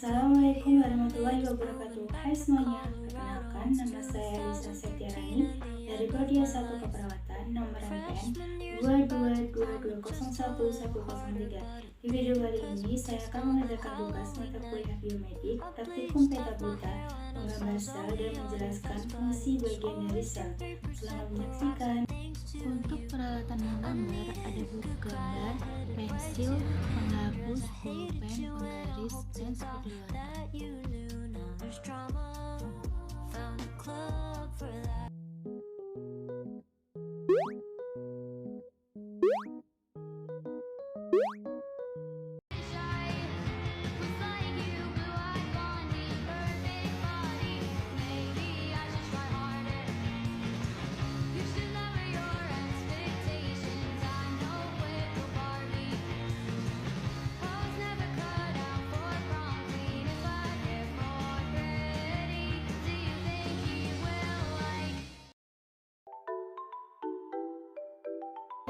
Assalamualaikum warahmatullahi wabarakatuh. Hai semuanya, perkenalkan nama saya Lisa Setiarani dari Prodi S1 Keperawatan nomor MPN 222201103. Di video kali ini saya akan mengajarkan tugas mata kuliah biomedik praktikum peta buta, menggambar sel dan menjelaskan fungsi bagian dari sel. Selamat menyaksikan. Untuk peralatan menggambar ada buku gambar, pensil, penghapus, pulpen, penggaris, dan spidol.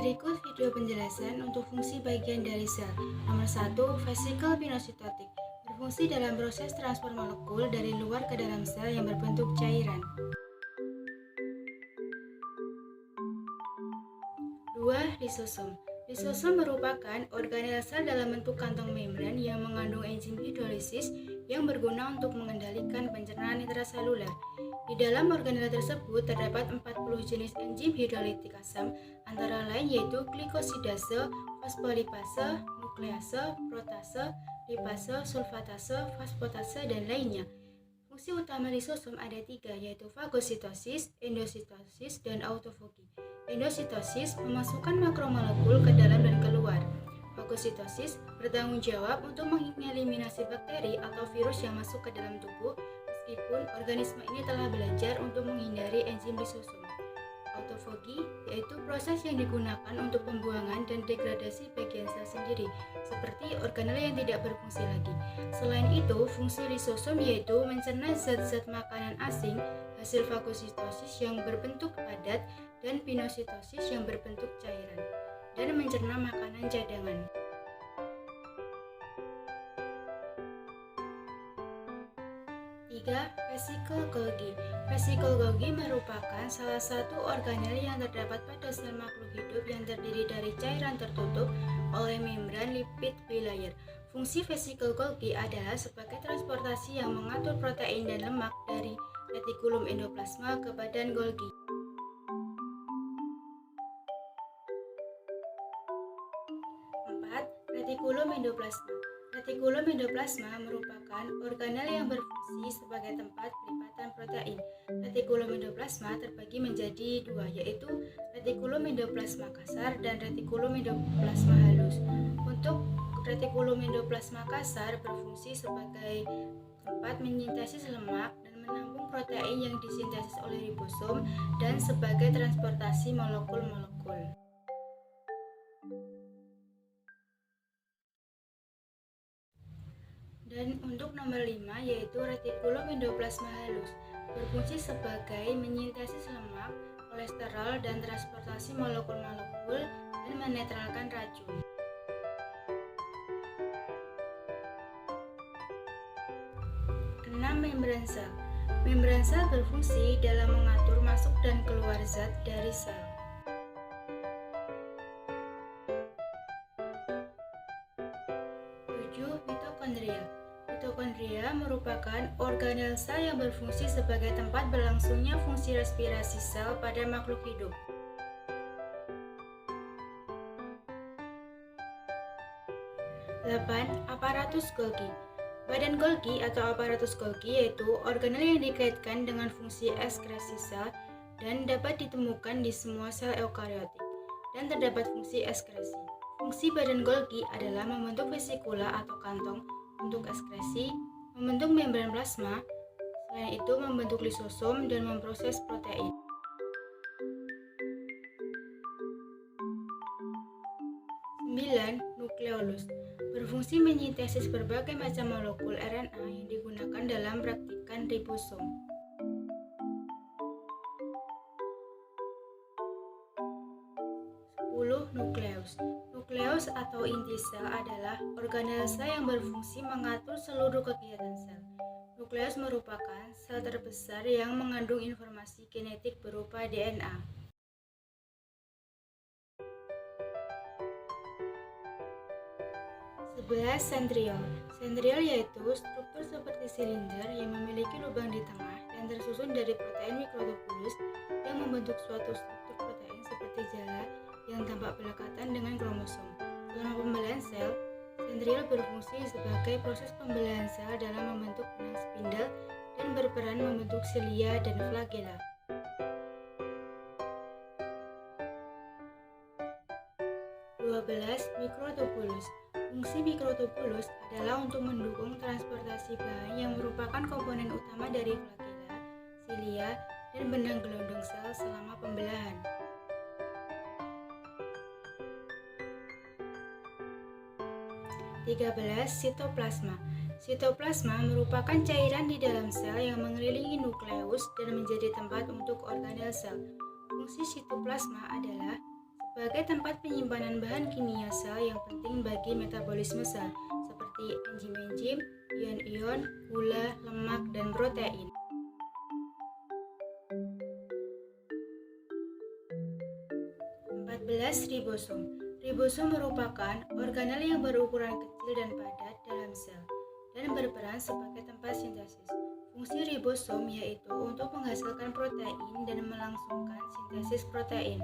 Berikut video penjelasan untuk fungsi bagian dari sel. Nomor 1, vesikel pinositotik. Berfungsi dalam proses transfer molekul dari luar ke dalam sel yang berbentuk cairan. 2. Lisosom. Lisosom merupakan organel sel dalam bentuk kantong membran yang mengandung enzim hidrolisis yang berguna untuk mengendalikan pencernaan intraseluler. Di dalam organel tersebut terdapat 40 jenis enzim hidrolitik asam, antara lain yaitu glikosidase, fosfolipase, nuklease, protase, lipase, sulfatase, fosfatase, dan lainnya. Fungsi utama lisosom ada 3, yaitu fagositosis, endositosis, dan autofagi. Endositosis memasukkan makromolekul ke dalam dan keluar. Fagositosis bertanggung jawab untuk mengeliminasi bakteri atau virus yang masuk ke dalam tubuh, meskipun organisme ini telah belajar untuk menghindari enzim lisosom. Autofagi yaitu proses yang digunakan untuk pembuangan dan degradasi bagian sel sendiri, seperti organel yang tidak berfungsi lagi. Selain itu, fungsi lisosom yaitu mencerna zat-zat makanan asing hasil fagositosis yang berbentuk padat dan pinositosis yang berbentuk cairan, dan mencerna makanan cadangan. 3. Vesikel Golgi. Vesikel Golgi merupakan salah satu organel yang terdapat pada sel makhluk hidup yang terdiri dari cairan tertutup oleh membran lipid bilayer. Fungsi vesikel Golgi adalah sebagai transportasi yang mengatur protein dan lemak dari retikulum endoplasma ke badan Golgi. 4. Retikulum endoplasma. Retikulum endoplasma merupakan organel yang berfungsi sebagai tempat pelipatan protein. Retikulum endoplasma terbagi menjadi 2, yaitu retikulum endoplasma kasar dan retikulum endoplasma halus. Untuk retikulum endoplasma kasar berfungsi sebagai tempat menyintesis lemak dan menampung protein yang disintesis oleh ribosom dan sebagai transportasi molekul-molekul. Dan untuk nomor 5 yaitu retikulum endoplasma halus, berfungsi sebagai menyintesis lemak, kolesterol, dan transportasi molekul-molekul dan menetralkan racun. 6. Membran sel. Membran sel berfungsi dalam mengatur masuk dan keluar zat dari sel. 7. Mitokondria. Mitokondria merupakan organel sel yang berfungsi sebagai tempat berlangsungnya fungsi respirasi sel pada makhluk hidup. 8. Aparatus Golgi. Badan Golgi atau aparatus Golgi yaitu organel yang dikaitkan dengan fungsi ekskresi sel dan dapat ditemukan di semua sel eukariotik, dan terdapat fungsi ekskresi. Fungsi badan Golgi adalah membentuk vesikula atau kantong untuk ekskresi, membentuk membran plasma, selain itu membentuk lisosom dan memproses protein. 9. Nukleolus. Berfungsi menyintesis berbagai macam molekul RNA yang digunakan dalam praktikan ribosom. 10. Nukleus. Nukleus atau inti sel adalah organel sel yang berfungsi mengatur seluruh kegiatan sel. Nukleus merupakan sel terbesar yang mengandung informasi genetik berupa DNA. 11. Sentriol. Sentriol yaitu struktur seperti silinder yang memiliki lubang di tengah dan tersusun dari protein mikrotubulus yang membentuk suatu struktur protein seperti jala yang tampak berdekatan dengan kromosom. Selama pembelahan sel, sentriol berfungsi sebagai proses pembelahan sel dalam membentuk benang spindle dan berperan membentuk silia dan flagella. 12. Mikrotubulus. Fungsi mikrotubulus adalah untuk mendukung transportasi bahan yang merupakan komponen utama dari flagella, silia, dan benang gelondong sel selama pembelahan. 13. Sitoplasma. Sitoplasma merupakan cairan di dalam sel yang mengelilingi nukleus dan menjadi tempat untuk organel sel. Fungsi sitoplasma adalah sebagai tempat penyimpanan bahan kimia sel yang penting bagi metabolisme sel, seperti enzim-enzim, ion-ion, gula, lemak, dan protein. 14. Ribosom. Ribosom merupakan organel yang berukuran kecil dan padat dalam sel dan berperan sebagai tempat sintesis. Fungsi ribosom yaitu untuk menghasilkan protein dan melangsungkan sintesis protein.